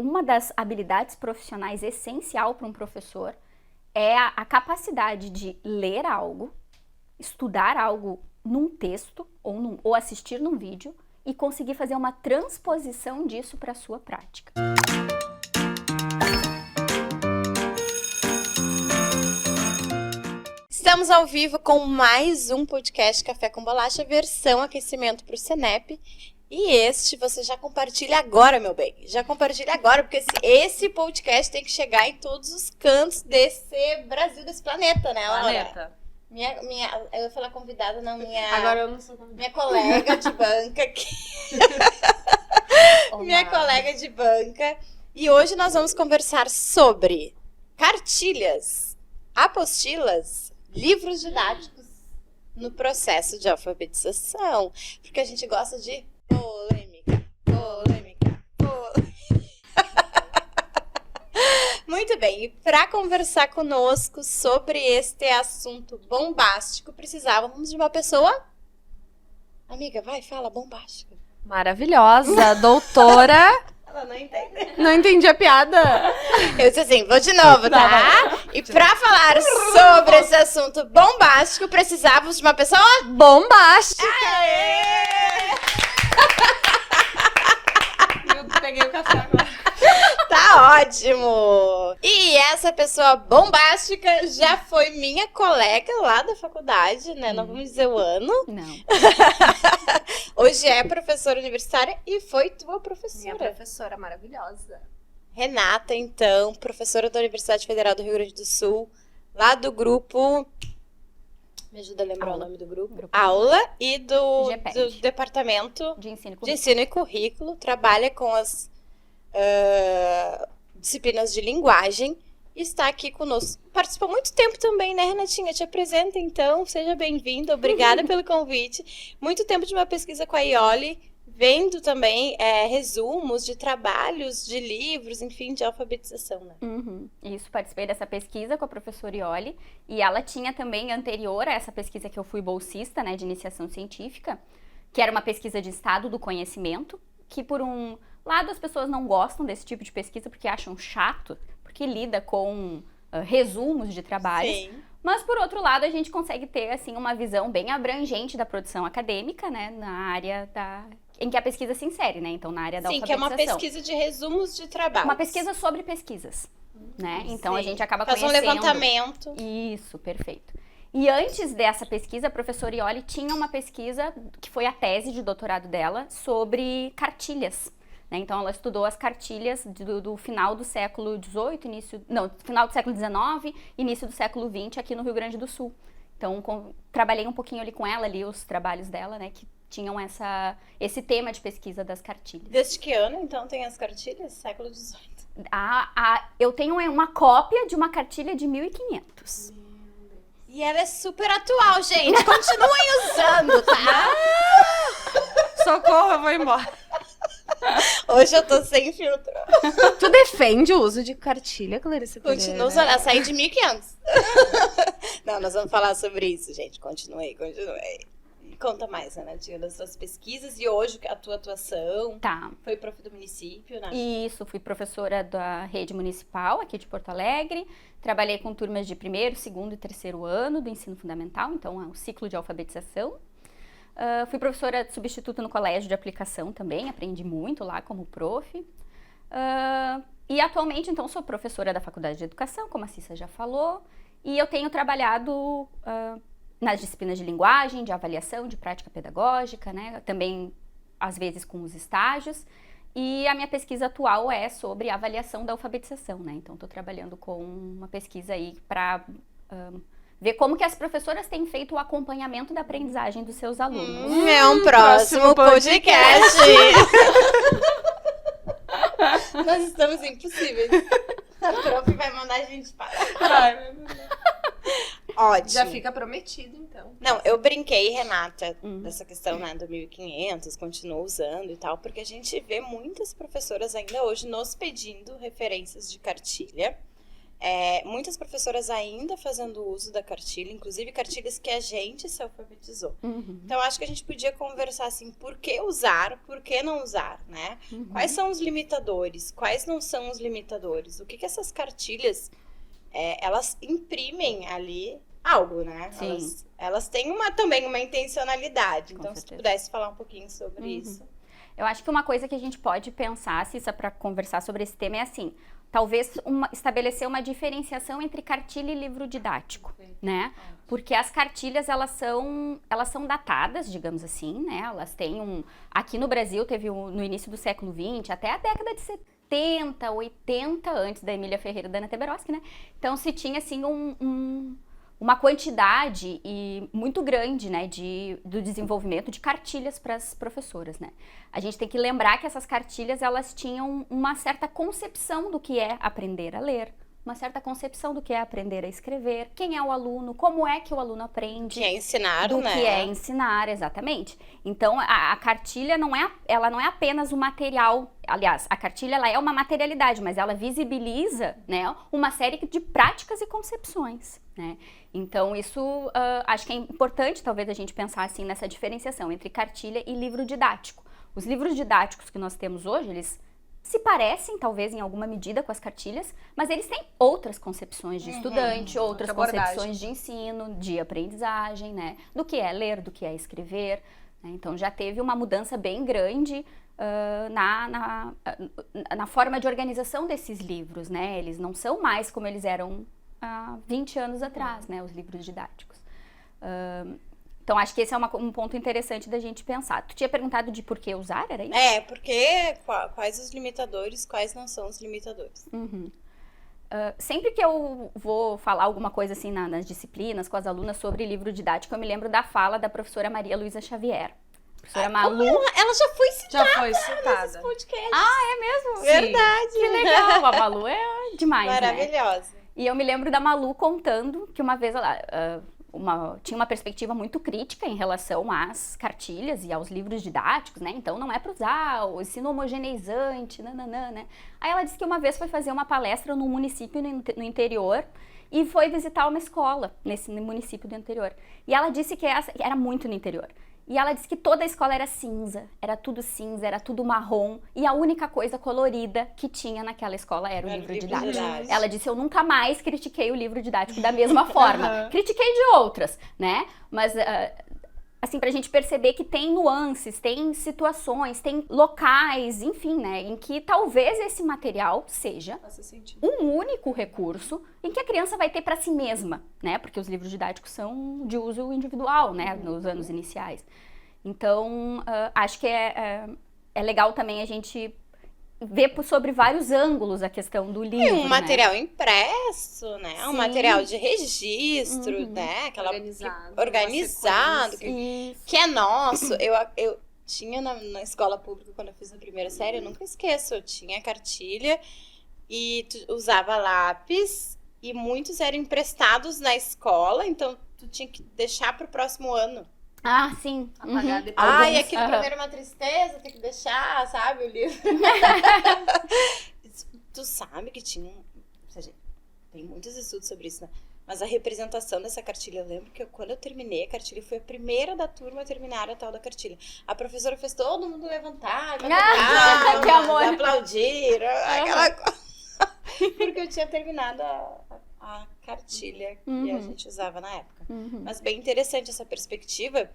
uma das habilidades profissionais essencial para um professor é a capacidade de ler algo, estudar algo num texto ou assistir num vídeo e conseguir fazer uma transposição disso para a sua prática. Estamos ao vivo com mais um podcast Café com Bolacha, versão aquecimento para o Senep. E este você já compartilha agora, meu bem. Já compartilha agora, porque esse podcast tem que chegar em todos os cantos desse Brasil, desse planeta, né, Laura? Planeta. Eu ia falar convidada, não, Agora eu não sou convidada. minha colega de banca aqui. Minha colega de banca. E hoje nós vamos conversar sobre cartilhas, apostilas, livros didáticos no processo de alfabetização. Porque a gente gosta de polêmica. Muito bem, e para conversar conosco sobre este assunto bombástico, precisávamos de uma pessoa... Amiga, vai, fala, bombástica. Maravilhosa, doutora. Ela não entende. Não entendi a piada. Eu disse assim, vou de novo, tá? E pra falar sobre esse assunto bombástico, precisávamos de uma pessoa... Bombástica. Aê! Eu peguei o café agora. Tá ótimo! E essa pessoa bombástica já foi minha colega lá da faculdade, né? Não vamos dizer o ano. Não. Hoje é professora universitária e foi tua professora. Minha professora maravilhosa. Renata, então, professora da Universidade Federal do Rio Grande do Sul, lá do grupo... Me ajuda a lembrar Aula. o nome do grupo? Grupo. Aula e do GEPED. departamento De ensino de ensino e currículo, trabalha com as disciplinas de linguagem e está aqui conosco. Participou muito tempo também, né, Renatinha? Te apresenta, então. Seja bem-vinda. Obrigada pelo convite. Muito tempo de uma pesquisa com a Iole, vendo também resumos de trabalhos, de livros, enfim, de alfabetização, né? Isso, participei dessa pesquisa com a professora Iole e ela tinha também, anterior a essa pesquisa que eu fui bolsista, né, de iniciação científica, que era uma pesquisa de estado do conhecimento, que por um lado as pessoas não gostam desse tipo de pesquisa porque acham chato, porque lida com resumos de trabalhos. Sim. Mas, por outro lado, a gente consegue ter, assim, uma visão bem abrangente da produção acadêmica, né, na área em que a pesquisa se insere, né, então na área da Sim, que é alfabetização. uma pesquisa de resumos de trabalho. Uma pesquisa sobre pesquisas, né, então a Sim. gente acaba Faz conhecendo... um levantamento. Isso, perfeito. E antes dessa pesquisa, a professora Iole tinha uma pesquisa, que foi a tese de doutorado dela, sobre cartilhas. Né? Então, ela estudou as cartilhas do final do século XVIII, final do século XIX, início do século XX, aqui no Rio Grande do Sul. Então, trabalhei um pouquinho ali com ela, li os trabalhos dela, né, que tinham esse tema de pesquisa das cartilhas. Desde que ano, então, tem as cartilhas? Século XVIII. Eu tenho uma cópia de uma cartilha de 1500. E ela é super atual, gente. Continuem usando, tá? Socorro, eu vou embora. Hoje eu tô sem filtro. Tu defende o uso de cartilha, Clarice Pereira? Continua usando. Ela saiu de 1500. Não, nós vamos falar sobre isso, gente. Continuei. Conta mais, Renatinha, das suas pesquisas e hoje a tua atuação. Tá. Foi prof do município, né? Isso, fui professora da rede municipal aqui de Porto Alegre. Trabalhei com turmas de primeiro, segundo e terceiro ano do ensino fundamental, então é um ciclo de alfabetização. Fui professora substituta no colégio de aplicação também, aprendi muito lá como prof. E atualmente, então, sou professora da Faculdade de Educação, como a Cissa já falou. E eu tenho trabalhado nas disciplinas de linguagem, de avaliação, de prática pedagógica, né? Também, às vezes, com os estágios. E a minha pesquisa atual é sobre a avaliação da alfabetização, né? Então, estou trabalhando com uma pesquisa aí para ver como que as professoras têm feito o acompanhamento da aprendizagem dos seus alunos. É um próximo podcast. Nós estamos impossíveis. A prof vai mandar a gente parar. Ótimo. Já fica prometido, então. Não, eu brinquei, Renata, dessa questão, né, do 1500, continuo usando e tal, porque a gente vê muitas professoras ainda hoje nos pedindo referências de cartilha. muitas professoras ainda fazendo uso da cartilha, inclusive cartilhas que a gente se alfabetizou. Então, acho que a gente podia conversar assim, por que usar, por que não usar, né? Quais são os limitadores, quais não são os limitadores? O que essas cartilhas, elas imprimem ali algo, né? Sim. Elas têm também uma intencionalidade. Com Então, se certeza. tu pudesse falar um pouquinho sobre isso. Eu acho que uma coisa que a gente pode pensar, Cissa, para conversar sobre esse tema é assim, talvez estabelecer uma diferenciação entre cartilha e livro didático, né? Porque as cartilhas, elas são datadas, digamos assim, né? Elas têm aqui no Brasil teve no início do século XX, até a década de 70, 80, antes da Emília Ferreira e da Ana Teberoski, né? Então se tinha assim uma quantidade muito grande, né, do desenvolvimento de cartilhas para as professoras, né. A gente tem que lembrar que essas cartilhas, elas tinham uma certa concepção do que é aprender a ler, uma certa concepção do que é aprender a escrever, quem é o aluno, como é que o aluno aprende. Que é ensinar, do né? que é ensinar, exatamente. Então, a cartilha ela não é apenas o material, aliás, a cartilha ela é uma materialidade, mas ela visibiliza, né, uma série de práticas e concepções, né. Então, isso acho que é importante, talvez, a gente pensar assim nessa diferenciação entre cartilha e livro didático. Os livros didáticos que nós temos hoje, eles se parecem, talvez, em alguma medida com as cartilhas, mas eles têm outras concepções de estudante, outras concepções de ensino, de aprendizagem, né? Do que é ler, do que é escrever. Né? Então, já teve uma mudança bem grande na forma de organização desses livros, né? Eles não são mais como eles eram há 20 anos atrás, né? Os livros didáticos. Então, acho que esse é um ponto interessante da gente pensar. Tu tinha perguntado de por que usar, era isso? Porque quais os limitadores, quais não são os limitadores. Sempre que eu vou falar alguma coisa assim nas disciplinas, com as alunas sobre livro didático, eu me lembro da fala da professora Maria Luísa Xavier. Professora Malu. Ela já foi citada. Já foi citada. Podcast. É mesmo? Verdade. Que legal, a Malu é demais, né? Maravilhosa. E eu me lembro da Malu contando que uma vez ela tinha uma perspectiva muito crítica em relação às cartilhas e aos livros didáticos, né? Então não é para usar o ensino homogeneizante, nananã, né? Aí ela disse que uma vez foi fazer uma palestra num município no interior e foi visitar uma escola nesse município do interior. E ela disse que era muito no interior. E ela disse que toda a escola era cinza, era tudo marrom, e a única coisa colorida que tinha naquela escola era o livro didático. Ela disse, eu nunca mais critiquei o livro didático da mesma forma. Critiquei de outras, né? Mas, assim, pra gente perceber que tem nuances, tem situações, tem locais, enfim, né? Em que talvez esse material seja um único recurso em que a criança vai ter para si mesma, né? Porque os livros didáticos são de uso individual, né? Nos anos iniciais. Então, acho que é legal também a gente ver sobre vários ângulos a questão do livro, um material impresso, né? Sim. Um material de registro, né? Organizado. Que é nosso. Eu tinha na escola pública, quando eu fiz a primeira série, eu nunca esqueço, eu tinha cartilha e tu usava lápis e muitos eram emprestados na escola, então tu tinha que deixar pro próximo ano. Sim. Apagar depois. E aquilo pra mim era uma tristeza, ter que deixar, sabe, o livro. Tu sabe que tinha... Tem muitos estudos sobre isso, né? Mas a representação dessa cartilha, eu lembro que quando eu terminei a cartilha, fui a primeira da turma a terminar a tal da cartilha. A professora fez todo mundo levantar, que amor. aplaudir, aquela coisa. Porque eu tinha terminado a cartilha que a gente usava na época. Mas bem interessante essa perspectiva.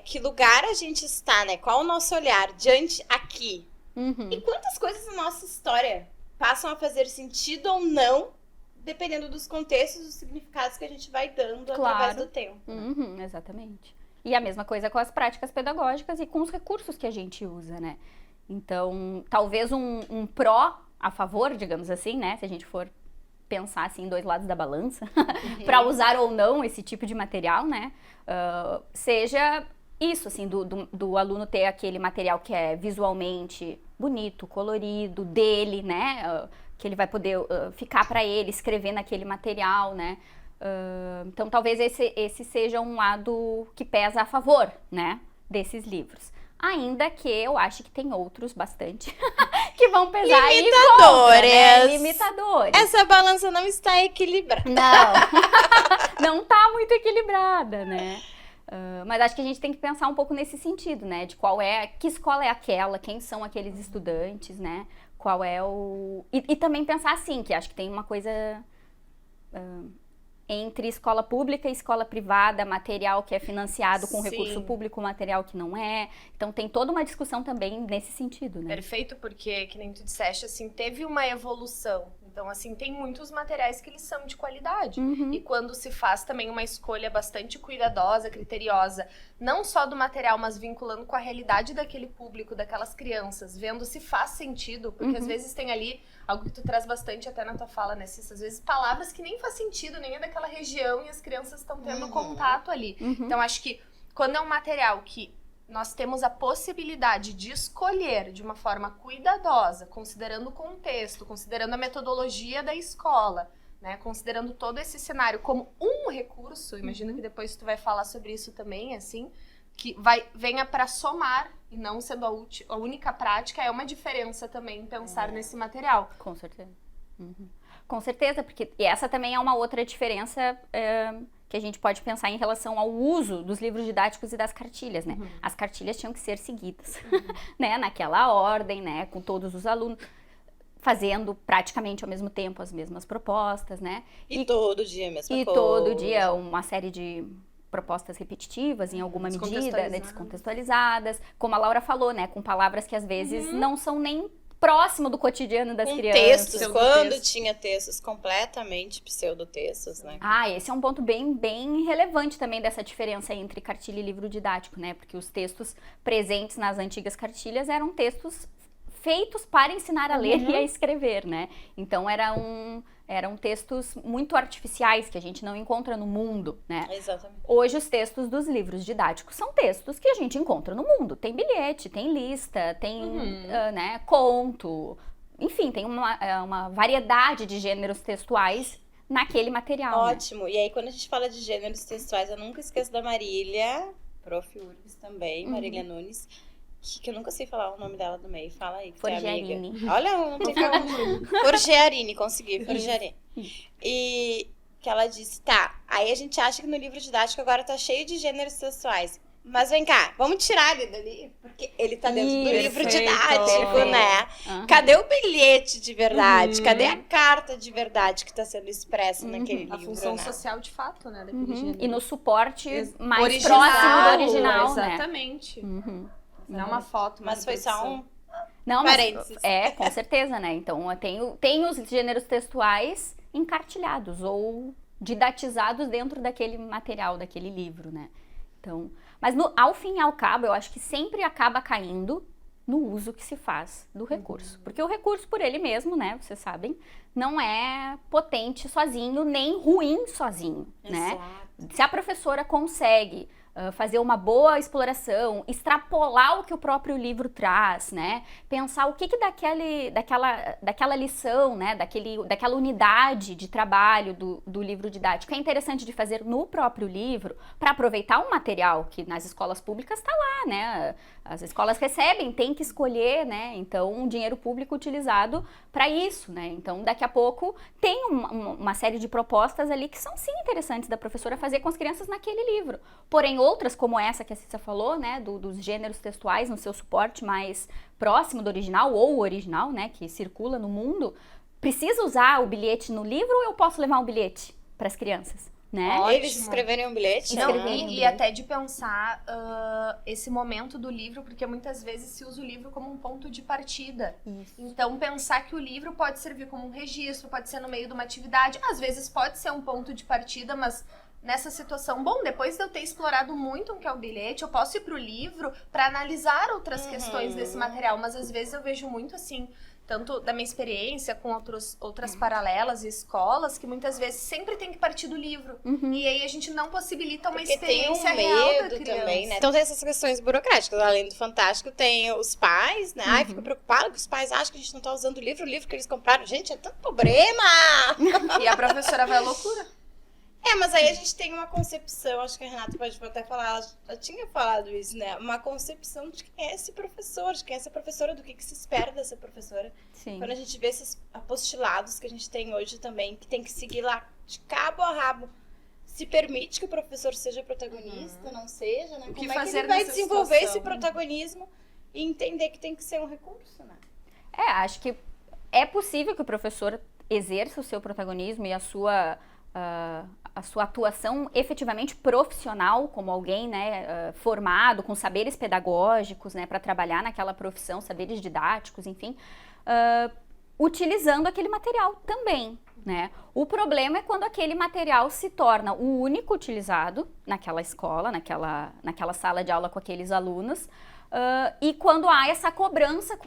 Que lugar a gente está, né? Qual o nosso olhar diante aqui? E quantas coisas na nossa história passam a fazer sentido ou não, dependendo dos contextos, dos significados que a gente vai dando através do tempo. Exatamente. E a mesma coisa com as práticas pedagógicas e com os recursos que a gente usa, né? Então, talvez um pró a favor, digamos assim, né? Se a gente for pensar assim em dois lados da balança, para usar ou não esse tipo de material, né? Seja isso, assim, do aluno ter aquele material que é visualmente bonito, colorido, dele, né? Que ele vai poder ficar para ele, escrever naquele material, né? Então, talvez esse seja um lado que pesa a favor, né? Desses livros. Ainda que eu acho que tem outros bastante que vão pesar aí contra, né? Limitadores. Limitadores. Essa balança não está equilibrada. Não tá muito equilibrada, né? Mas acho que a gente tem que pensar um pouco nesse sentido, né? De que escola é aquela, quem são aqueles estudantes, né? Qual é o... E também pensar assim, que acho que tem uma coisa entre escola pública e escola privada, material que é financiado com Sim. recurso público, material que não é. Então tem toda uma discussão também nesse sentido, né? Perfeito, porque, que nem tu disseste, assim, teve uma evolução. Então, assim, tem muitos materiais que eles são de qualidade. Uhum. E quando se faz também uma escolha bastante cuidadosa, criteriosa, não só do material, mas vinculando com a realidade daquele público, daquelas crianças, vendo se faz sentido, porque às vezes tem ali algo que tu traz bastante até na tua fala, né, Cissa? Às vezes palavras que nem faz sentido, nem é daquela região e as crianças estão tendo contato ali. Então, acho que quando é um material que nós temos a possibilidade de escolher de uma forma cuidadosa, considerando o contexto, considerando a metodologia da escola, né, considerando todo esse cenário como um recurso, imagino que depois tu vai falar sobre isso também, assim, que venha para somar e não sendo a única prática, é uma diferença também pensar nesse material. Com certeza. Com certeza, porque e essa também é uma outra diferença que a gente pode pensar em relação ao uso dos livros didáticos e das cartilhas, né? As cartilhas tinham que ser seguidas, né? Naquela ordem, né? Com todos os alunos fazendo praticamente ao mesmo tempo as mesmas propostas, né? E todo dia a mesma coisa. E todo dia uma série de propostas repetitivas em alguma medida, né, descontextualizadas, como a Laura falou, né, com palavras que às vezes não são nem próximo do cotidiano das crianças. Textos, quando tinha textos completamente pseudotextos, né? Esse é um ponto bem relevante também dessa diferença entre cartilha e livro didático, né, porque os textos presentes nas antigas cartilhas eram textos feitos para ensinar a ler e a escrever, né, então eram textos muito artificiais que a gente não encontra no mundo, né? Exatamente. Hoje os textos dos livros didáticos são textos que a gente encontra no mundo. Tem bilhete, tem lista, tem né, conto, enfim, tem uma variedade de gêneros textuais naquele material. Ótimo. Né? E aí quando a gente fala de gêneros textuais, eu nunca esqueço da Marília, prof. URGS também, Marília Nunes, que eu nunca sei falar o nome dela do meio. Fala aí, que Forgiarini. amiga. Olha, não tem como. Forgiarini, consegui. Forgiarini. E que ela disse, aí a gente acha que no livro didático agora tá cheio de gêneros textuais. Mas vem cá, vamos tirar ele dali, porque ele tá dentro do livro didático, né? Cadê o bilhete de verdade? Cadê a carta de verdade que tá sendo expressa naquele livro? A função social de fato, né? Daquele gênero. E no suporte mais original, próximo do original, exatamente. né? Não é uma foto, mas foi só um Não, parênteses. Com certeza, né? Então, tem os gêneros textuais encartilhados ou didatizados dentro daquele material, daquele livro, né? Então, mas ao fim e ao cabo, eu acho que sempre acaba caindo no uso que se faz do recurso. Porque o recurso por ele mesmo, né, vocês sabem, não é potente sozinho, nem ruim sozinho, né? Se a professora consegue fazer uma boa exploração, extrapolar o que o próprio livro traz, né? Pensar o que daquela lição, né? Daquela unidade de trabalho do livro didático é interessante de fazer no próprio livro para aproveitar um material que nas escolas públicas está lá, né? As escolas recebem, tem que escolher, né? Então, um dinheiro público utilizado para isso, né? Então, daqui a pouco tem uma série de propostas ali que são sim interessantes da professora fazer com as crianças naquele livro. Porém, outras como essa que a Cissa falou, né? Dos gêneros textuais no seu suporte mais próximo do original ou o original, né? Que circula no mundo, precisa usar o bilhete no livro ou eu posso levar um bilhete para as crianças? Né? Eles escreverem um bilhete? Não, e até de pensar esse momento do livro, porque muitas vezes se usa o livro como um ponto de partida. Isso. Então, pensar que o livro pode servir como um registro, pode ser no meio de uma atividade, às vezes pode ser um ponto de partida, mas nessa situação, depois de eu ter explorado muito o que é o bilhete, eu posso ir pro livro para analisar outras questões desse material, mas às vezes eu vejo muito assim, tanto da minha experiência com outras paralelas e escolas, que muitas vezes sempre tem que partir do livro. E aí a gente não possibilita uma experiência real da criança. Também, né? Então tem essas questões burocráticas. Além do fantástico, tem os pais, né? Ai, fico preocupada que os pais acham que a gente não tá usando o livro que eles compraram. Gente, é tanto problema! E a professora vai à loucura. Mas aí a gente tem uma concepção, acho que a Renata pode até falar, ela já tinha falado isso, né? Uma concepção de quem é esse professor, de quem é essa professora, do que se espera dessa professora. Sim. Quando a gente vê esses apostilados que a gente tem hoje também, que tem que seguir lá de cabo a rabo, se permite que o professor seja protagonista, não seja, né? O que Como é que fazer ele vai nessa desenvolver situação? esse protagonismo e entender que tem que ser um recurso, né? Acho que é possível que o professor exerça o seu protagonismo e a sua atuação efetivamente profissional, como alguém, né, formado, com saberes pedagógicos, né, para trabalhar naquela profissão, saberes didáticos, enfim, utilizando aquele material também, né? O problema é quando aquele material se torna o único utilizado naquela escola, naquela sala de aula com aqueles alunos, e quando há essa cobrança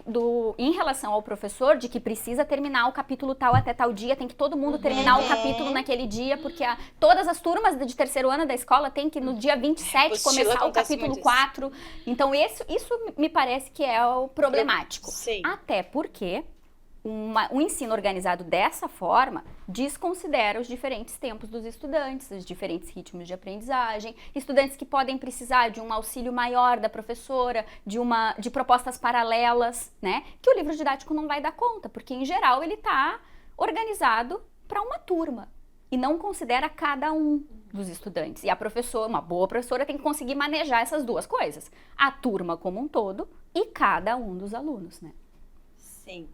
em relação ao professor de que precisa terminar o capítulo tal até tal dia, tem que todo mundo terminar o capítulo naquele dia, porque todas as turmas de terceiro ano da escola tem que no dia 27 começar o capítulo 4. Então isso me parece que é o problemático. Sim. Até porque um ensino organizado dessa forma desconsidera os diferentes tempos dos estudantes, os diferentes ritmos de aprendizagem, estudantes que podem precisar de um auxílio maior da professora, de propostas paralelas, né? Que o livro didático não vai dar conta, porque em geral ele está organizado para uma turma e não considera cada um dos estudantes. E a professora, uma boa professora, tem que conseguir manejar essas duas coisas, a turma como um todo e cada um dos alunos, né? Sim.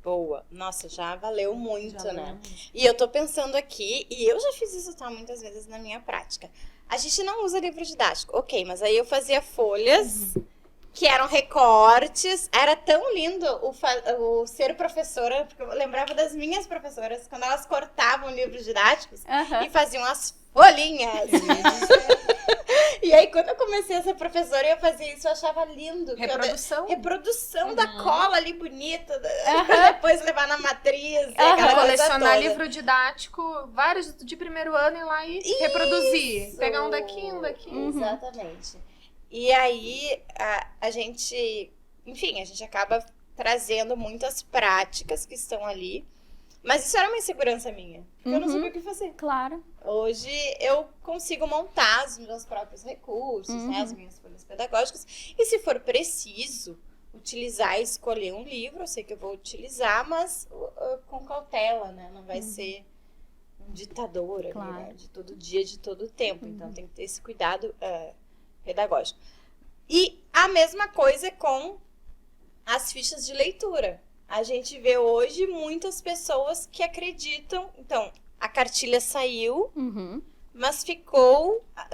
Boa. Nossa, já valeu muito, Já né? valeu muito. E eu tô pensando aqui, e eu já fiz isso, tá, muitas vezes na minha prática. A gente não usa livro didático, ok, mas aí eu fazia folhas que eram recortes. Era tão lindo o ser professora, porque eu lembrava das minhas professoras, quando elas cortavam livros didáticos e faziam as folhinhas. E aí, quando eu comecei a ser professora e eu fazia isso, eu achava lindo. Reprodução. Reprodução da cola ali bonita, depois levar na matriz, aquela coisa Colecionar toda. livro didático, vários de primeiro ano, ir lá e reproduzir. Pegar um daqui, um daqui. Exatamente. E aí, a gente, enfim, a gente acaba trazendo muitas práticas que estão ali. Mas isso era uma insegurança minha, porque eu não sabia o que fazer. Claro. Hoje eu consigo montar os meus próprios recursos, né, as minhas folhas pedagógicas. E se for preciso utilizar e escolher um livro, eu sei que eu vou utilizar, mas com cautela, né? Não vai ser um ditador ali, né? De todo dia, de todo tempo. Então tem que ter esse cuidado pedagógico. E a mesma coisa com as fichas de leitura. A gente vê hoje muitas pessoas que acreditam... Então, a cartilha saiu, mas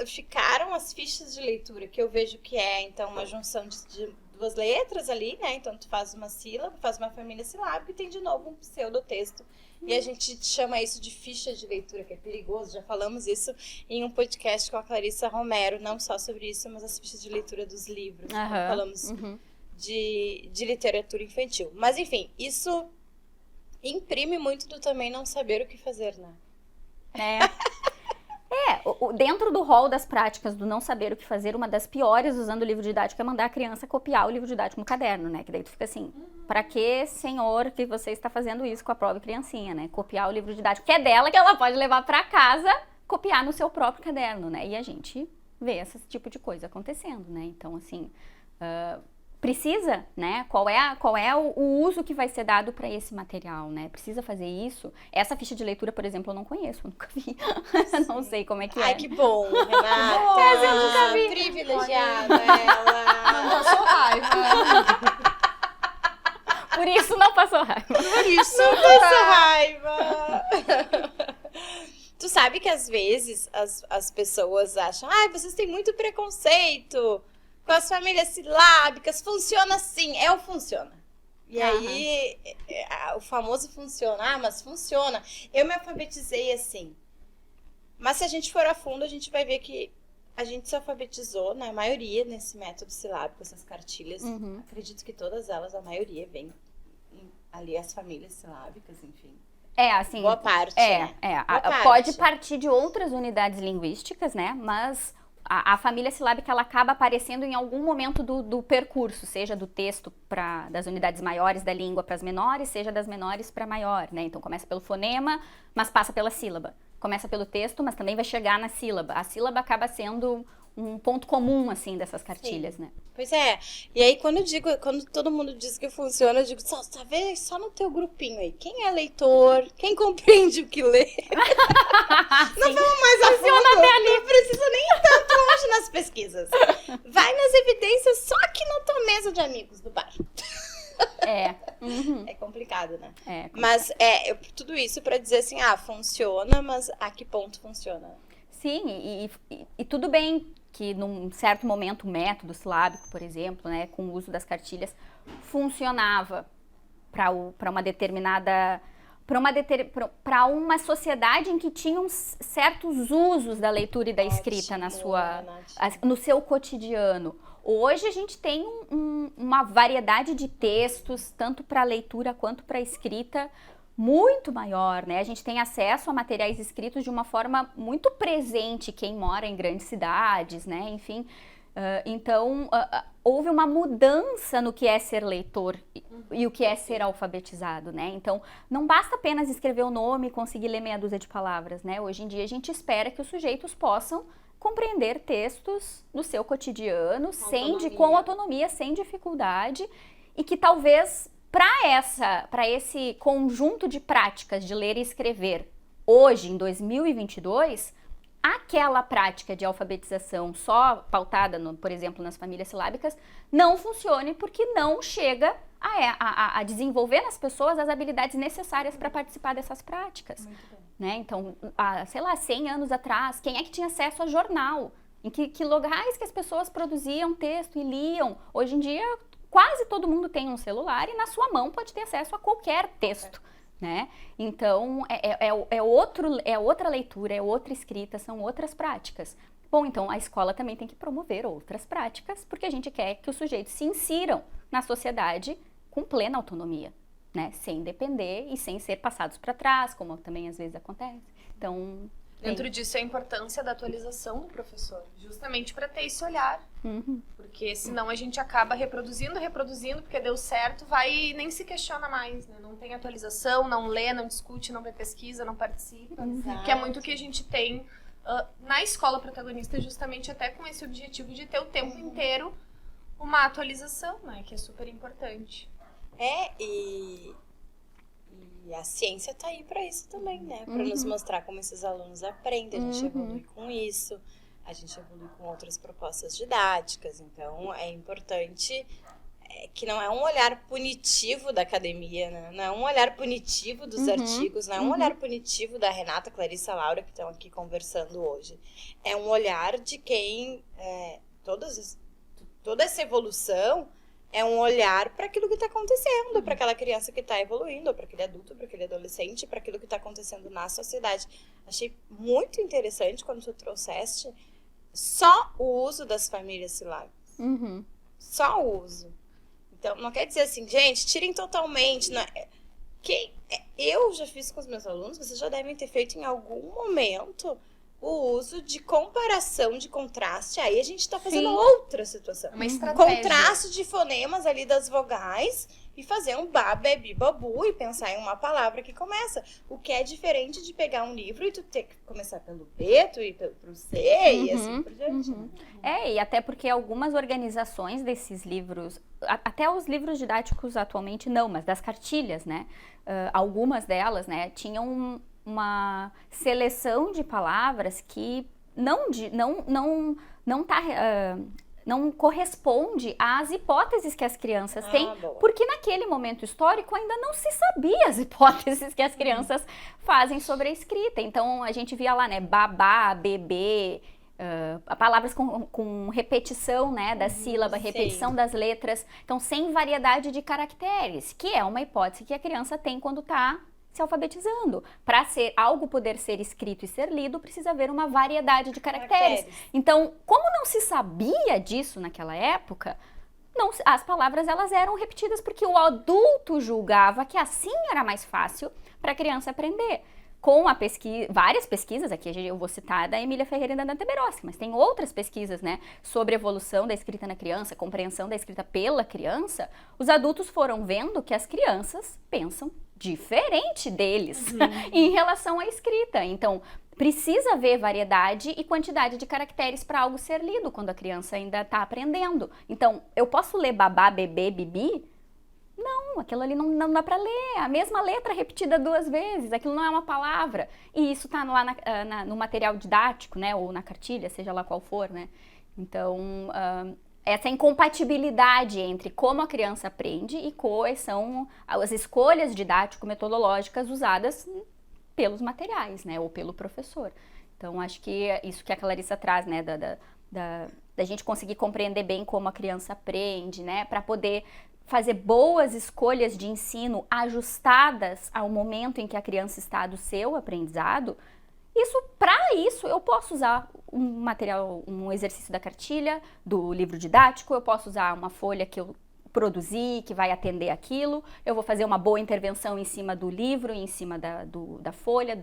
ficaram as fichas de leitura, que eu vejo que é, então, uma junção de duas letras ali, né? Então, tu faz uma sílaba, faz uma família silábica e tem de novo um pseudotexto. E a gente chama isso de ficha de leitura, que é perigoso. Já falamos isso em um podcast com a Clarissa Romero, não só sobre isso, mas as fichas de leitura dos livros. Falamos de literatura infantil. Mas, enfim, isso imprime muito do também não saber o que fazer, né? Dentro do rol das práticas do não saber o que fazer, uma das piores usando o livro didático é mandar a criança copiar o livro didático no caderno, né? Que daí tu fica assim, pra que, senhor, que você está fazendo isso com a própria criancinha, né? Copiar o livro didático, que é dela, que ela pode levar pra casa, copiar no seu próprio caderno, né? E a gente vê esse tipo de coisa acontecendo, né? Então, assim... precisa, né? Qual é o uso que vai ser dado para esse material, né? Precisa fazer isso. Essa ficha de leitura, por exemplo, eu não conheço, eu nunca vi. Não sei como é que é. Ai, que bom, Renata. Eu nunca vi. Privilegiada ela. Não passou raiva. Por isso não passou raiva. Por isso. Não passa raiva. Tu sabe que às vezes as pessoas acham, vocês têm muito preconceito com as famílias silábicas, funciona assim, funciona. E aí, o famoso funciona, mas funciona. Eu me alfabetizei assim. Mas se a gente for a fundo, a gente vai ver que a gente se alfabetizou, na maioria, nesse método silábico, essas cartilhas. Acredito que todas elas, a maioria, vem ali as famílias silábicas, enfim. Assim... Boa parte, né? Boa parte. Pode partir de outras unidades linguísticas, né? Mas... A família silábica, ela acaba aparecendo em algum momento do percurso, seja do texto das unidades maiores da língua para as menores, seja das menores para maior, né? Então começa pelo fonema, mas passa pela sílaba. começa pelo texto, mas também vai chegar na sílaba. A sílaba acaba sendo um ponto comum, assim, dessas cartilhas, né? Pois é. E aí, quando todo mundo diz que funciona, eu digo, só vê só no teu grupinho aí. Quem é leitor? Quem compreende o que lê? Não vamos mais a fundo. Até ali. Não precisa nem ir tanto longe nas pesquisas. Vai nas evidências só aqui na tua mesa de amigos do bar. É complicado, né? É complicado. Mas tudo isso pra dizer assim, funciona, mas a que ponto funciona? Sim, e tudo bem que num certo momento o método silábico, por exemplo, né, com o uso das cartilhas, funcionava para uma determinada... para uma sociedade em que tinham certos usos da leitura e da escrita no seu cotidiano. Hoje a gente tem uma variedade de textos, tanto para leitura quanto para escrita, muito maior, né? A gente tem acesso a materiais escritos de uma forma muito presente, quem mora em grandes cidades, né? Enfim, então houve uma mudança no que é ser leitor e o que é ser alfabetizado, né? Então, não basta apenas escrever o nome e conseguir ler meia dúzia de palavras, né? Hoje em dia a gente espera que os sujeitos possam compreender textos no seu cotidiano, com autonomia, sem dificuldade, e que talvez para esse conjunto de práticas de ler e escrever hoje, em 2022, aquela prática de alfabetização só pautada, por exemplo, nas famílias silábicas, não funcione porque não chega a desenvolver nas pessoas as habilidades necessárias para participar dessas práticas. Né? Então, sei lá, 100 anos atrás, quem é que tinha acesso a jornal? Em que locais que as pessoas produziam texto e liam? Hoje em dia, quase todo mundo tem um celular e na sua mão pode ter acesso a qualquer texto, né? Então, é outra leitura, é outra escrita, são outras práticas. Bom, então a escola também tem que promover outras práticas, porque a gente quer que os sujeitos se insiram na sociedade com plena autonomia, né? Sem depender e sem ser passados para trás, como também às vezes acontece. Então... Dentro disso é a importância da atualização do professor, justamente para ter esse olhar. Porque senão a gente acaba reproduzindo, porque deu certo, vai e nem se questiona mais, né? Não tem atualização, não lê, não discute, não vê pesquisa, não participa. Que é muito o que a gente tem na escola protagonista, justamente até com esse objetivo de ter o tempo inteiro uma atualização, né? Que é super importante. E a ciência tá aí para isso também, né? Para nos mostrar como esses alunos aprendem, a gente evolui com isso, a gente evolui com outras propostas didáticas, então é importante que não é um olhar punitivo da academia, né? Não é um olhar punitivo dos artigos, não é um olhar punitivo da Renata, Clarissa, Laura, que estão aqui conversando hoje. É um olhar de quem, toda essa evolução é um olhar para aquilo que está acontecendo, para aquela criança que está evoluindo, ou para aquele adulto, para aquele adolescente, para aquilo que está acontecendo na sociedade. Achei muito interessante quando tu trouxeste só o uso das famílias silábicas. Só o uso. Então, não quer dizer assim, gente, tirem totalmente. Não é, eu já fiz com os meus alunos, vocês já devem ter feito em algum momento o uso de comparação, de contraste. Aí a gente está fazendo outra situação. Uma estratégia. Contraste de fonemas ali das vogais e fazer um ba, bebi, babu e pensar em uma palavra que começa. O que é diferente de pegar um livro e tu ter que começar pelo B, tu ir pro C e assim por diante. E até porque algumas organizações desses livros, até os livros didáticos atualmente não, mas das cartilhas, né? Algumas delas, né, tinham uma seleção de palavras que não corresponde às hipóteses que as crianças têm, porque naquele momento histórico ainda não se sabia as hipóteses que as crianças fazem sobre a escrita. Então a gente via lá, né, babá, bebê, palavras com repetição, né, da sílaba, repetição das letras, então sem variedade de caracteres, que é uma hipótese que a criança tem quando está se alfabetizando. Para algo poder ser escrito e ser lido, precisa haver uma variedade de caracteres. Então, como não se sabia disso naquela época, as palavras elas eram repetidas porque o adulto julgava que assim era mais fácil para a criança aprender. Com várias pesquisas, aqui eu vou citar da Emília Ferreira e da Dante Berossi, mas tem outras pesquisas, né, sobre evolução da escrita na criança, compreensão da escrita pela criança. Os adultos foram vendo que as crianças pensam diferente deles em relação à escrita. Então, precisa haver variedade e quantidade de caracteres para algo ser lido quando a criança ainda está aprendendo. Então, eu posso ler babá, bebê, bibi? Não, aquilo ali não dá para ler. A mesma letra repetida 2 vezes, aquilo não é uma palavra. E isso está lá no material didático, né? Ou na cartilha, seja lá qual for, né? Então, essa incompatibilidade entre como a criança aprende e quais são as escolhas didático-metodológicas usadas pelos materiais, né, ou pelo professor. Então, acho que isso que a Clarissa traz, né, da gente conseguir compreender bem como a criança aprende, né, para poder fazer boas escolhas de ensino ajustadas ao momento em que a criança está do seu aprendizado. Para isso, eu posso usar um material, um exercício da cartilha, do livro didático, eu posso usar uma folha que eu produzir, que vai atender aquilo, eu vou fazer uma boa intervenção em cima do livro, em cima da folha,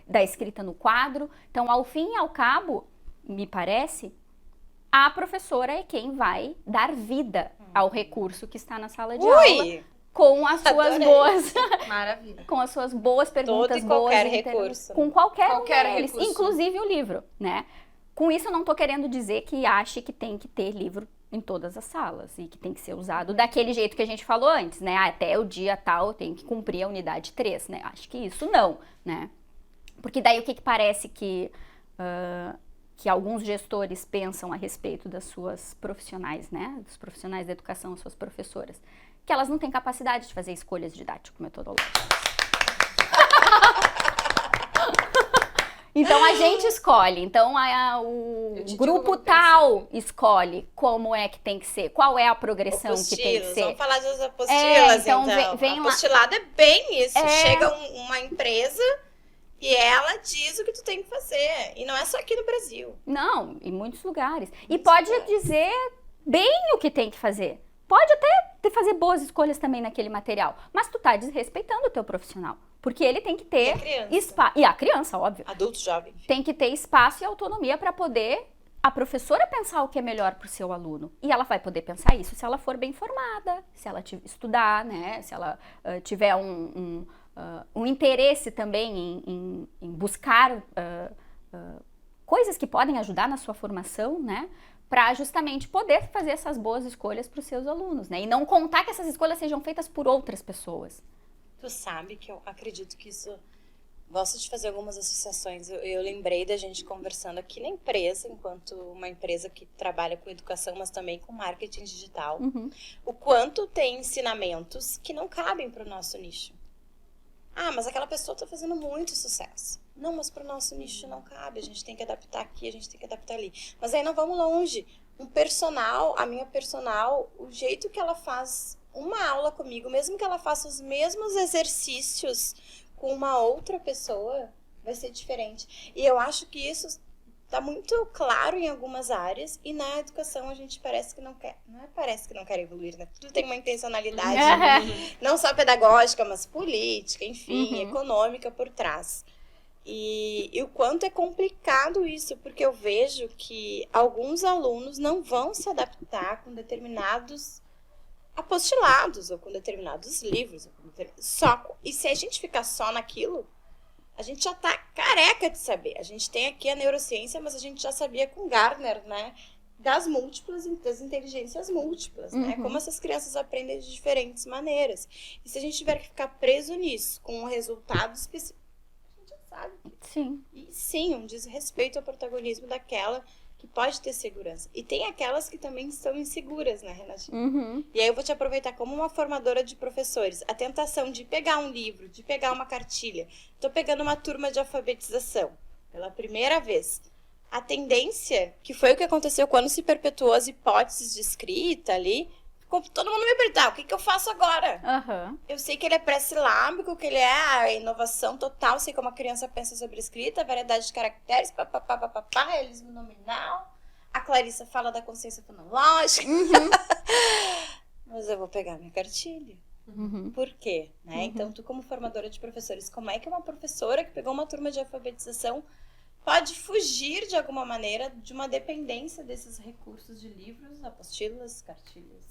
da escrita no quadro. Então, ao fim e ao cabo, me parece, a professora é quem vai dar vida ao recurso que está na sala de aula, com as suas boas... Maravilha. Com as suas boas perguntas, Todo e qualquer boas recurso. com qualquer Qualquer deles, recurso. inclusive o livro, né? Com isso, eu não estou querendo dizer que ache que tem que ter livro em todas as salas e que tem que ser usado daquele jeito que a gente falou antes, né? Até o dia tal eu tenho que cumprir a unidade 3, né? Acho que isso não, né? Porque daí o que parece que alguns gestores pensam a respeito das suas profissionais, né? Dos profissionais da educação, as suas professoras, que elas não têm capacidade de fazer escolhas didático-metodológicas. Então, a gente escolhe. Então, o grupo tal escolhe como é que tem que ser, qual é a progressão que tem que ser. Vamos falar das apostilas, então. Vem lá. Apostilado é bem isso. Chega uma empresa e ela diz o que tu tem que fazer. E não é só aqui no Brasil. Não, em muitos lugares. E pode dizer bem o que tem que fazer. Pode até fazer boas escolhas também naquele material. Mas tu tá desrespeitando o teu profissional. Porque ele tem que ter espaço. E a criança, óbvio. Adulto, jovem. Tem que ter espaço e autonomia para poder a professora pensar o que é melhor para o seu aluno. E ela vai poder pensar isso se ela for bem formada, se ela estudar, né? Se ela tiver um interesse também em buscar coisas que podem ajudar na sua formação, né? Para justamente poder fazer essas boas escolhas para os seus alunos, né? E não contar que essas escolhas sejam feitas por outras pessoas. Tu sabe que eu acredito que isso... Gosto de fazer algumas associações. Eu lembrei da gente conversando aqui na empresa, enquanto uma empresa que trabalha com educação, mas também com marketing digital. Uhum. O quanto tem ensinamentos que não cabem para o nosso nicho. Ah, mas aquela pessoa está fazendo muito sucesso. Não, mas para o nosso nicho não cabe. A gente tem que adaptar aqui, a gente tem que adaptar ali. Mas aí não vamos longe. A minha personal, o jeito que ela faz uma aula comigo, mesmo que ela faça os mesmos exercícios com uma outra pessoa, vai ser diferente. E eu acho que isso está muito claro em algumas áreas, e na educação a gente parece que não quer evoluir, né? Tudo tem uma intencionalidade, não só pedagógica, mas política, enfim, econômica por trás. E o quanto é complicado isso, porque eu vejo que alguns alunos não vão se adaptar com determinados apostilados, ou com determinados livros, e se a gente ficar só naquilo, a gente já tá careca de saber. A gente tem aqui a neurociência, mas a gente já sabia com Gardner, né, das inteligências múltiplas, né, como essas crianças aprendem de diferentes maneiras. E se a gente tiver que ficar preso nisso, com um resultado específico, a gente já sabe. Sim. E sim, um desrespeito ao protagonismo daquela que pode ter segurança. E tem aquelas que também estão inseguras, né, Renatinha? E aí eu vou te aproveitar como uma formadora de professores. A tentação de pegar um livro, de pegar uma cartilha. Estou pegando uma turma de alfabetização pela primeira vez. A tendência, que foi o que aconteceu quando se perpetuou as hipóteses de escrita ali, ficou todo mundo me perguntar, o que eu faço agora? Eu sei que ele é pré-silábico, que ele é a inovação total, sei como a criança pensa sobre escrita, variedade de caracteres, realismo nominal. A Clarissa fala da consciência fonológica. Mas eu vou pegar minha cartilha. Por quê? Né? Então, tu como formadora de professores, como é que uma professora que pegou uma turma de alfabetização pode fugir, de alguma maneira, de uma dependência desses recursos de livros, apostilas, cartilhas?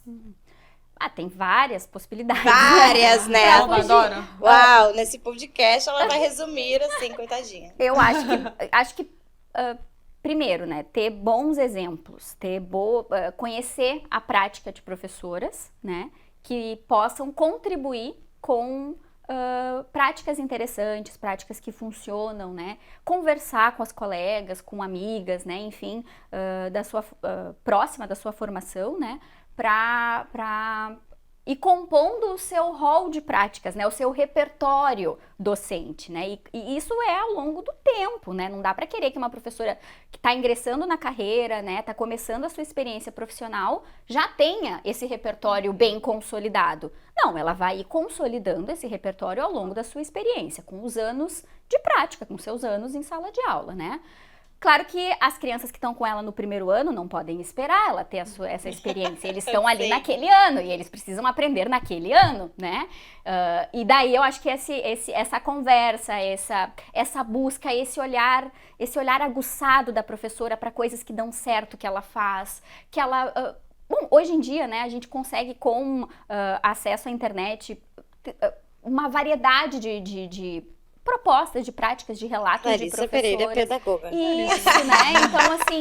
Tem várias possibilidades. Várias, né? Adoro. Uau, nesse podcast ela vai resumir assim, coitadinha. Eu acho que primeiro, né, ter bons exemplos, conhecer a prática de professoras, né, que possam contribuir com práticas interessantes, práticas que funcionam, né, conversar com as colegas, com amigas, né, enfim, próxima da sua formação, né, para ir compondo o seu rol de práticas, né, o seu repertório docente, né, e isso é ao longo do tempo, né, não dá para querer que uma professora que está ingressando na carreira, né, está começando a sua experiência profissional, já tenha esse repertório bem consolidado. Não, ela vai ir consolidando esse repertório ao longo da sua experiência, com os anos de prática, com seus anos em sala de aula, né. Claro que as crianças que estão com ela no primeiro ano não podem esperar ela ter essa experiência. Eles estão ali naquele ano e eles precisam aprender naquele ano, né? E daí eu acho que essa conversa, essa busca, esse olhar aguçado da professora para coisas que dão certo que ela faz, que ela... Bom, hoje em dia, né, a gente consegue com acesso à internet uma variedade de propostas, de práticas, de relatos de professoras. Clarissa Pereira, pedagoga. Isso, né? Então, assim,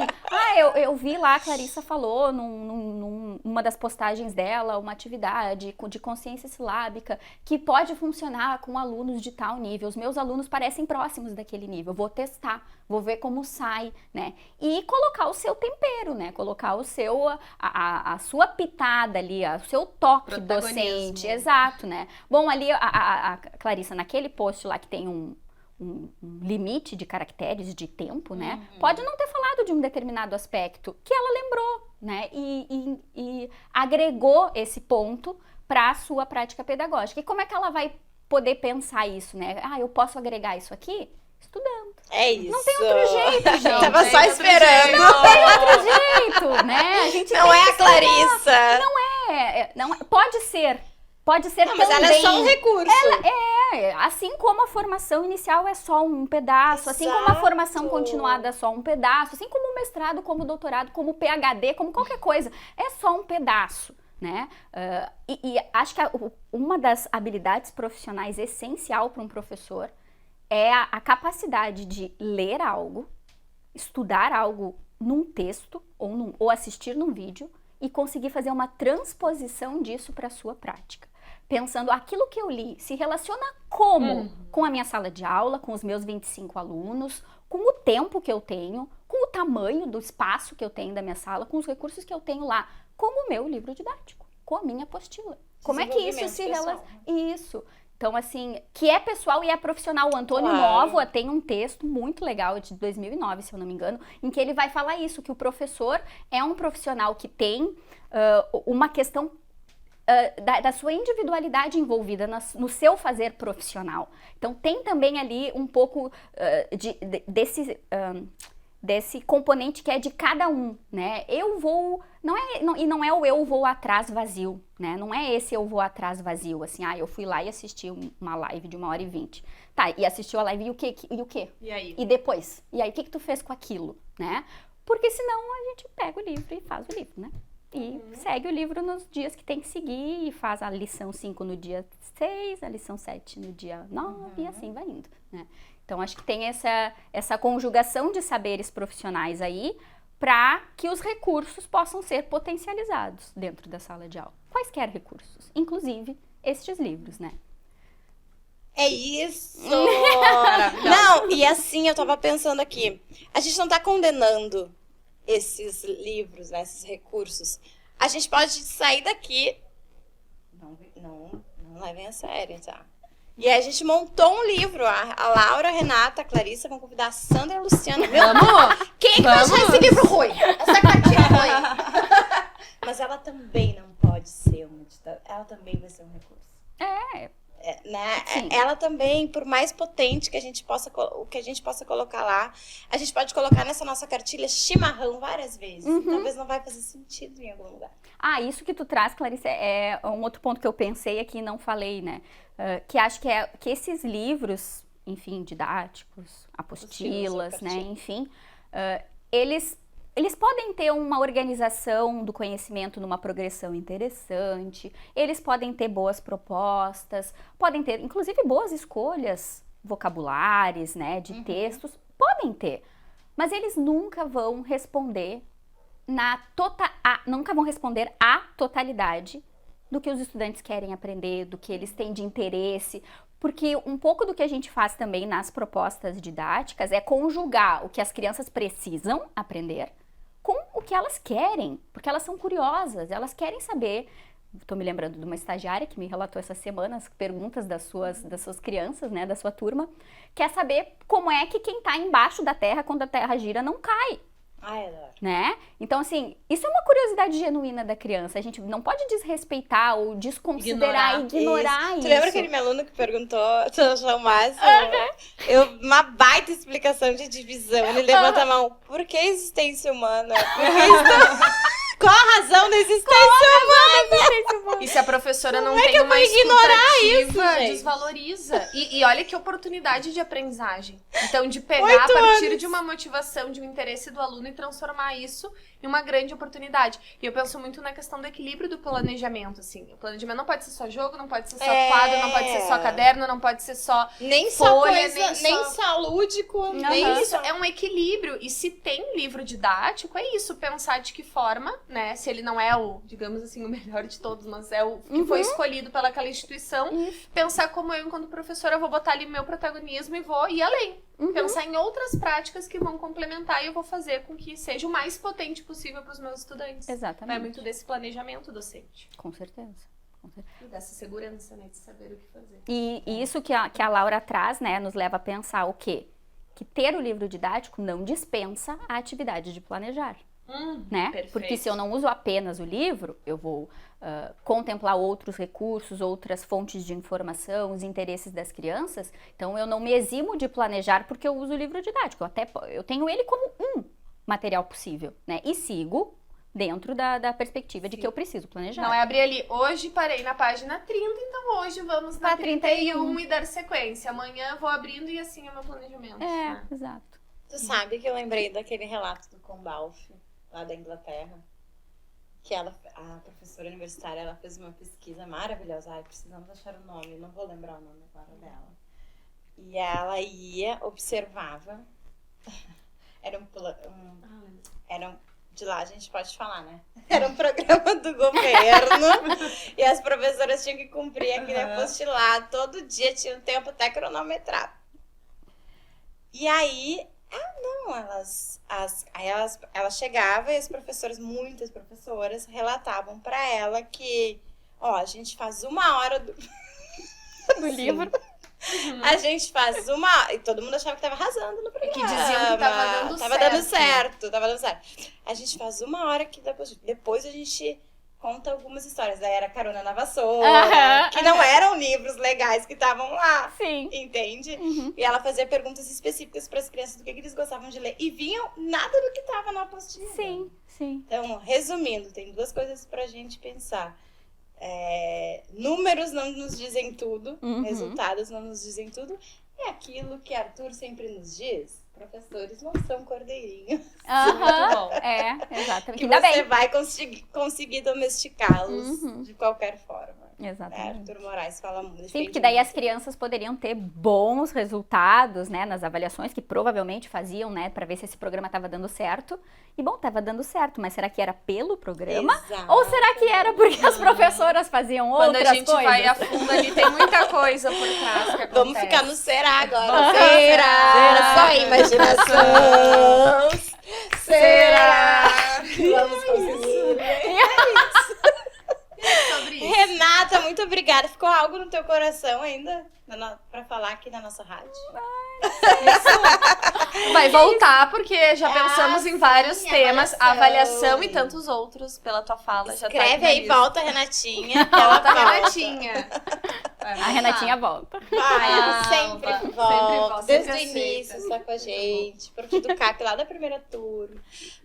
eu vi lá, a Clarissa falou numa das postagens dela, uma atividade de consciência silábica que pode funcionar com alunos de tal nível. Os meus alunos parecem próximos daquele nível. Vou testar, vou ver como sai, né? E colocar o seu tempero, né? Colocar a sua pitada ali, o seu toque docente. Exato, né? Bom, ali a Clarissa, naquele post lá que tem um limite de caracteres, de tempo, né? Pode não ter falado de um determinado aspecto que ela lembrou, né? E agregou esse ponto para a sua prática pedagógica. E como é que ela vai poder pensar isso, né? Eu posso agregar isso aqui? Estudando. É isso. Não tem outro jeito, gente. Eu tava só esperando. Não tem outro jeito, né? A gente não é a Clarissa. Não é. Pode ser. Pode ser mas também. Ela é só um recurso. Assim como a formação inicial é só um pedaço, assim como a formação continuada é só um pedaço, assim como o mestrado, como o doutorado, como o PhD, como qualquer coisa, é só um pedaço, né? E acho que uma das habilidades profissionais essencial para um professor é a capacidade de ler algo, estudar algo num texto ou assistir num vídeo e conseguir fazer uma transposição disso para a sua prática. Pensando, aquilo que eu li se relaciona como? Com a minha sala de aula, com os meus 25 alunos, com o tempo que eu tenho, com o tamanho do espaço que eu tenho da minha sala, com os recursos que eu tenho lá, como o meu livro didático, com a minha apostila. Como é que isso se relaciona? Isso. Então, assim, que é pessoal e é profissional. O Antônio Novoa tem um texto muito legal, de 2009, se eu não me engano, em que ele vai falar isso, que o professor é um profissional que tem uma questão da sua individualidade envolvida no seu fazer profissional. Então, tem também ali um pouco desse componente que é de cada um, né? Não é o eu vou atrás vazio, né? Não é esse eu vou atrás vazio, assim, eu fui lá e assisti uma live de 1h20. Tá, e assistiu a live e o quê? E aí? E depois? E aí, o que tu fez com aquilo, né? Porque senão a gente pega o livro e faz o livro, né? E segue o livro nos dias que tem que seguir e faz a lição 5 no dia 6, a lição 7 no dia 9 e assim vai indo, né? Então, acho que tem essa conjugação de saberes profissionais aí para que os recursos possam ser potencializados dentro da sala de aula. Quaisquer recursos, inclusive estes livros, né? É isso! Não, e assim, eu tava pensando aqui, a gente não tá condenando esses livros, né, esses recursos. A gente pode sair daqui... Não levem a sério, tá? E aí a gente montou um livro, a Laura, a Renata, a Clarissa, vão convidar a Sandra e a Luciana. Vamos? Quem vai achar esse livro ruim? Essa cartinha ruim. Mas ela também não pode ser uma ditadura. Ela também vai ser um recurso. Né? Ela também, por mais potente que a gente possa colocar lá, a gente pode colocar nessa nossa cartilha chimarrão várias vezes. Talvez não vai fazer sentido em algum lugar. Isso que tu traz, Clarissa, é um outro ponto que eu pensei aqui e não falei, né? Que acho que esses livros, enfim, didáticos, apostilas, né? Enfim, eles eles podem ter uma organização do conhecimento numa progressão interessante, eles podem ter boas propostas, podem ter, inclusive, boas escolhas vocabulares, né, de textos, podem ter, mas eles nunca vão responder nunca vão responder à totalidade do que os estudantes querem aprender, do que eles têm de interesse, porque um pouco do que a gente faz também nas propostas didáticas é conjugar o que as crianças precisam aprender com o que elas querem, porque elas são curiosas, elas querem saber. Estou me lembrando de uma estagiária que me relatou essa semana as perguntas das suas crianças, né, da sua turma, quer saber como é que quem está embaixo da terra, quando a terra gira, não cai. Ai, adoro. Né? Então, assim, isso é uma curiosidade genuína da criança. A gente não pode desrespeitar ou desconsiderar, ignorar isso. Tu lembra aquele meu aluno que perguntou, tu achou o máximo? Uma baita explicação de divisão. Ele levanta a mão. Por que existência humana? Qual a razão da existência humana? E se a professora não tem uma escuta ativa, desvaloriza. E olha que oportunidade de aprendizagem. Então, de pegar a partir de uma motivação, de um interesse do aluno e transformar isso em uma grande oportunidade. E eu penso muito na questão do equilíbrio do planejamento, assim. O planejamento não pode ser só jogo, não pode ser só quadro, não pode ser só caderno, não pode ser só nem folha, só coisa, nem só lúdico, nem isso. É um equilíbrio. E se tem livro didático, é isso. Pensar de que forma, né? Se ele não é o, digamos assim, o melhor de todos, mas é o que foi escolhido pelaquela instituição. Pensar como eu, enquanto professora, vou botar ali meu protagonismo e vou ir além. Pensar em outras práticas que vão complementar e eu vou fazer com que seja o mais potente possível para os meus estudantes. Exatamente. É muito desse planejamento docente. Com certeza. E dessa segurança, né? De saber o que fazer. E isso que a Laura traz, né? Nos leva a pensar o quê? Que ter o livro didático não dispensa a atividade de planejar. Né? Perfeito. Porque se eu não uso apenas o livro, eu vou contemplar outros recursos, outras fontes de informação, os interesses das crianças. Então, eu não me eximo de planejar porque eu uso o livro didático. Eu tenho ele como um material possível, né? E sigo dentro da perspectiva de que eu preciso planejar. Não é abrir ali, hoje parei na página 30, então hoje vamos na 31 e dar sequência. Amanhã vou abrindo e assim é o meu planejamento. Né? Exato. Tu sabe que eu lembrei daquele relato do Combalf, lá da Inglaterra, que a professora universitária, ela fez uma pesquisa maravilhosa. Ai, precisamos achar o nome, não vou lembrar o nome agora dela. E ela observava, de lá a gente pode falar, né? Era um programa do governo e as professoras tinham que cumprir aquele apostilado, todo dia tinha um tempo até cronometrado. E aí, ela chegava e as professoras, muitas professoras, relatavam para ela que, a gente faz 1 hora do livro. A gente faz e todo mundo achava que tava arrasando no programa. Que diziam que tava dando certo. Tava dando certo. A gente faz 1 hora que depois a gente conta algumas histórias. Daí era Carona na Vassoura, que não eram livros legais que estavam lá. Sim. Entende? E ela fazia perguntas específicas para as crianças do que eles gostavam de ler. E vinham nada do que tava na apostila. Sim. Então, resumindo, tem 2 coisas pra gente pensar. Números não nos dizem tudo, resultados não nos dizem tudo. É aquilo que Arthur sempre nos diz: professores não são cordeirinhos. Muito bom. Exatamente. Que você vai conseguir domesticá-los de qualquer forma. Exatamente. Arthur Moraes fala muito. Sim, porque daí as crianças poderiam ter bons resultados, né, nas avaliações que provavelmente faziam, né, para ver se esse programa estava dando certo. E bom, estava dando certo, mas será que era pelo programa? Exato. Ou será que era porque as professoras faziam outras coisas? Quando a gente vai a fundo ali, tem muita coisa por trás que acontece. Vamos ficar no será agora. Será? Só imaginação. Será? Vamos conseguir. Sobre isso. Renata, muito obrigada. Ficou algo no teu coração ainda pra falar aqui na nossa rádio? Vai voltar, porque já pensamos em vários temas, avaliação e tantos outros pela tua fala. Escreve já aí, volta Renatinha. Volta Renatinha. A Renatinha volta. Ela sempre volta. Desde o aceita. início, está com a gente. Prof. do CAP lá da primeira turma.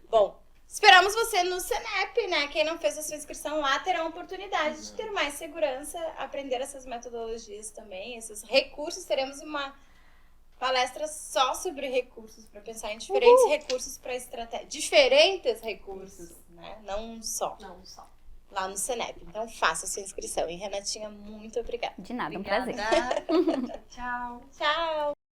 Bom, esperamos você no Senep, né? Quem não fez a sua inscrição lá terá a oportunidade de ter mais segurança, aprender essas metodologias também, esses recursos. Teremos uma palestras só sobre recursos, para pensar em diferentes recursos para estratégia. Diferentes recursos, né? Não um só. Não, só. Lá no Senep. Então faça sua inscrição. E Renatinha, muito obrigada. De nada, um Obrigada. prazer. Tchau. Tchau!